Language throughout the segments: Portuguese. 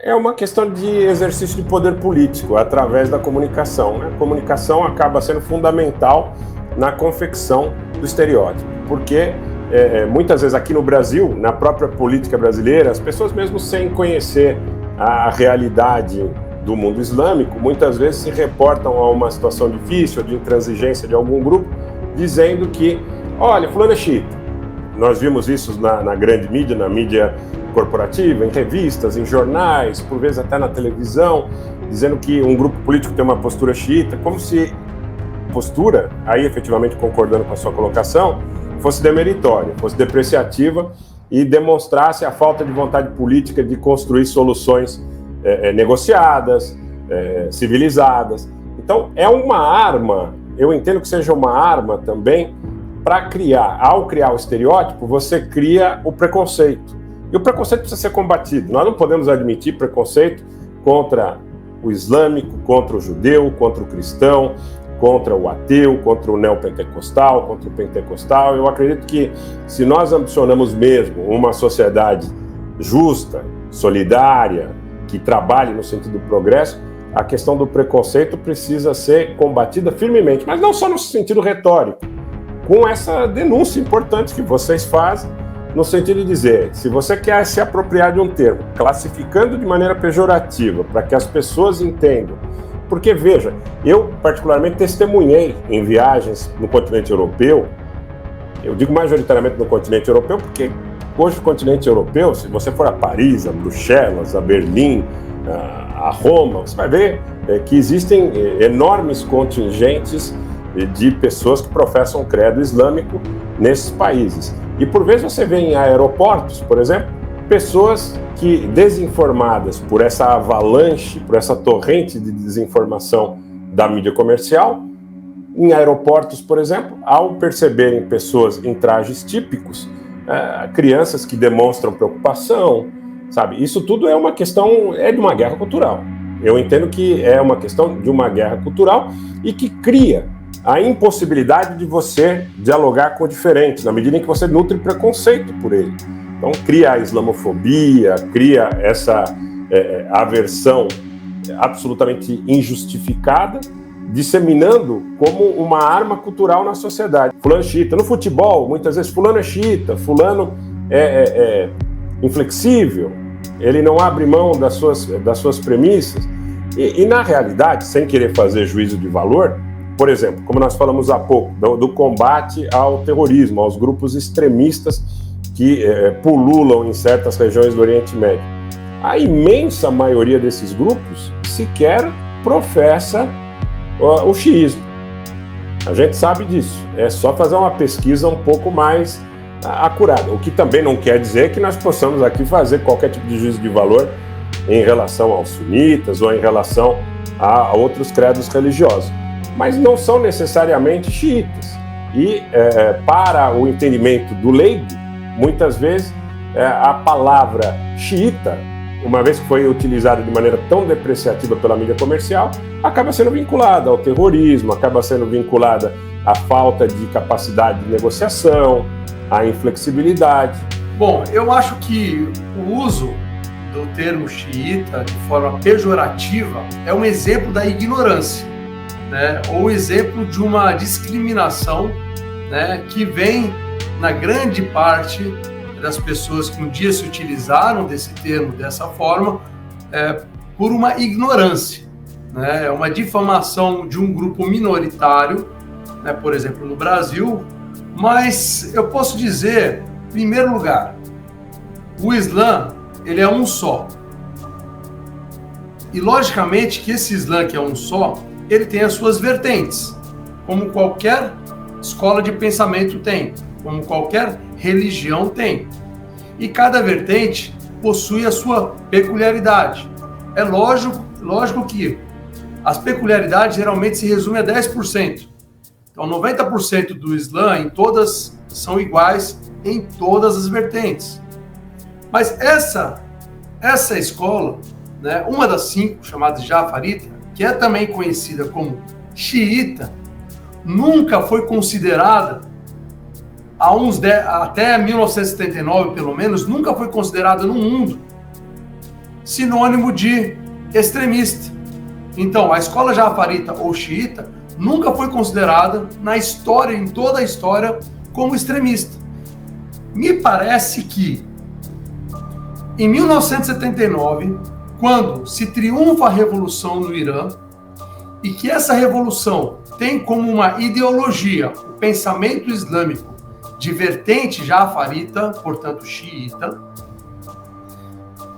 É uma questão de exercício de poder político através da comunicação, né? A comunicação acaba sendo fundamental na confecção do estereótipo, porque muitas vezes aqui no Brasil, na própria política brasileira, as pessoas mesmo sem conhecer a realidade do mundo islâmico, muitas vezes se reportam a uma situação difícil, de intransigência de algum grupo, dizendo que, olha, fulano é xiita. Nós vimos isso na grande mídia, na mídia corporativa, em revistas, em jornais, por vezes até na televisão, dizendo que um grupo político tem uma postura xiita, como se postura, aí efetivamente concordando com a sua colocação, fosse demeritória, fosse depreciativa e demonstrasse a falta de vontade política de construir soluções negociadas, civilizadas. Então, é uma arma, eu entendo que seja uma arma também para criar, ao criar o estereótipo, você cria o preconceito. E o preconceito precisa ser combatido. Nós não podemos admitir preconceito contra o islâmico, contra o judeu, contra o cristão, contra o ateu, contra o neopentecostal, contra o pentecostal. Eu acredito que se nós ambicionamos mesmo uma sociedade justa, solidária, que trabalhe no sentido do progresso, a questão do preconceito precisa ser combatida firmemente, mas não só no sentido retórico, com essa denúncia importante que vocês fazem, no sentido de dizer, se você quer se apropriar de um termo, classificando de maneira pejorativa, para que as pessoas entendam, porque veja, eu particularmente testemunhei em viagens no continente europeu, eu digo majoritariamente no continente europeu, porque hoje o continente europeu, se você for a Paris, a Bruxelas, a Berlim, a Roma, você vai ver que existem enormes contingentes de pessoas que professam o credo islâmico nesses países. E por vezes você vê em aeroportos, por exemplo, pessoas que, desinformadas por essa avalanche, por essa torrente de desinformação da mídia comercial, em aeroportos, por exemplo, ao perceberem pessoas em trajes típicos, crianças que demonstram preocupação, sabe? Isso tudo é uma questão, de uma guerra cultural. Eu entendo que é uma questão de uma guerra cultural e que cria a impossibilidade de você dialogar com o diferente, na medida em que você nutre preconceito por ele. Então, cria a islamofobia, cria essa aversão absolutamente injustificada, disseminando como uma arma cultural na sociedade. Fulano é xiita. No futebol, muitas vezes, fulano é xiita, fulano é inflexível, ele não abre mão das suas premissas. E na realidade, sem querer fazer juízo de valor, por exemplo, como nós falamos há pouco, do combate ao terrorismo, aos grupos extremistas que pululam em certas regiões do Oriente Médio. A imensa maioria desses grupos sequer professa o xiismo. A gente sabe disso. É só fazer uma pesquisa um pouco mais acurada. O que também não quer dizer que nós possamos aqui fazer qualquer tipo de juízo de valor em relação aos sunitas ou em relação a outros credos religiosos. Mas não são necessariamente xiitas. E para o entendimento do leigo, muitas vezes a palavra xiita, uma vez que foi utilizada de maneira tão depreciativa pela mídia comercial, acaba sendo vinculada ao terrorismo, acaba sendo vinculada à falta de capacidade de negociação, à inflexibilidade. Bom, eu acho que o uso do termo xiita de forma pejorativa é um exemplo da ignorância, né? Ou exemplo de uma discriminação, né, que vem na grande parte das pessoas que um dia se utilizaram desse termo dessa forma, por uma ignorância, né? É uma difamação de um grupo minoritário, né, por exemplo, no Brasil, mas eu posso dizer, em primeiro lugar, o Islã, ele é um só. E logicamente que esse Islã que é um só, ele tem as suas vertentes, como qualquer escola de pensamento tem, como qualquer religião tem. E cada vertente possui a sua peculiaridade. É lógico que as peculiaridades geralmente se resumem a 10%. Então, 90% do Islã, em todas, são iguais em todas as vertentes. Mas essa escola, né, uma das 5, chamada Jafarita, que é também conhecida como xiita, nunca foi considerada, até 1979 pelo menos, nunca foi considerada no mundo sinônimo de extremista. Então, a escola jafarita ou xiita nunca foi considerada na história, em toda a história, como extremista. Me parece que em 1979, quando se triunfa a revolução no Irã, e que essa revolução tem como uma ideologia o pensamento islâmico de vertente jafarita, portanto xiita,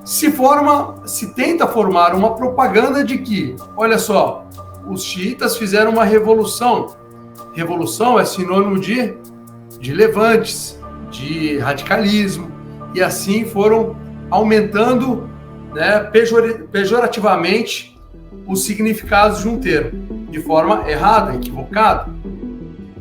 se tenta formar uma propaganda de que, olha só, os xiitas fizeram uma revolução. Revolução é sinônimo de levantes, de radicalismo, e assim foram aumentando, né, pejorativamente os significados de um termo, de forma errada, equivocada.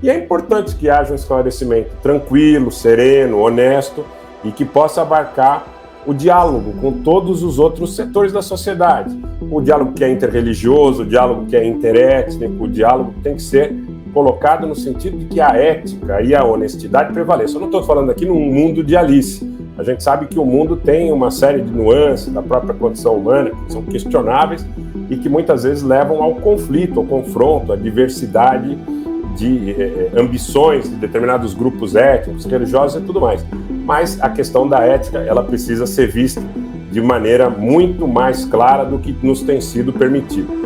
E é importante que haja um esclarecimento tranquilo, sereno, honesto e que possa abarcar o diálogo com todos os outros setores da sociedade. O diálogo que é interreligioso, o diálogo que é interétnico, o diálogo tem que ser colocado no sentido de que a ética e a honestidade prevaleçam. Eu não estou falando aqui num mundo de Alice. A gente sabe que o mundo tem uma série de nuances da própria condição humana que são questionáveis e que muitas vezes levam ao conflito, ao confronto, à diversidade de ambições de determinados grupos étnicos, religiosos e tudo mais. Mas a questão da ética, ela precisa ser vista de maneira muito mais clara do que nos tem sido permitido.